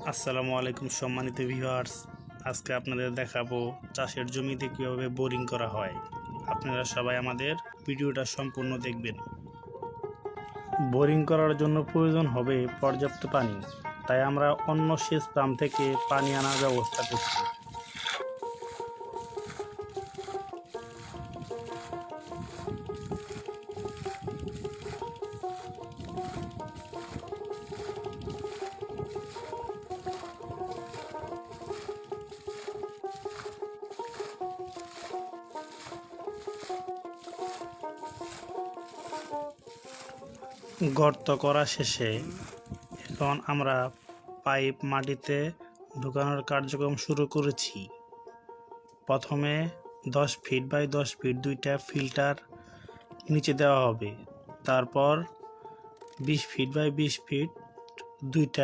আসসালামু আলাইকুম সম্মানিত ভিউয়ার্স। আজকে আপনাদের দেখাবো চাষের জমিতে কীভাবে বোরিং করা হয়। আপনারা সবাই আমাদের ভিডিওটা সম্পূর্ণ দেখবেন। বোরিং করার জন্য প্রয়োজন হবে পর্যাপ্ত পানি, তাই আমরা অন্য সেচ পাম্প থেকে পানি আনার ব্যবস্থা করছি। গর্ত করা শেষে এখন আমরা পাইপ মাটিতে ঢোকানোর কার্যক্রম শুরু করেছি। প্রথমে 10 ফিট বাই 10 ফিট দুইটা ফিল্টার নিচে দেওয়া হবে। তারপর 20 ফিট বাই 20 ফিট দুইটা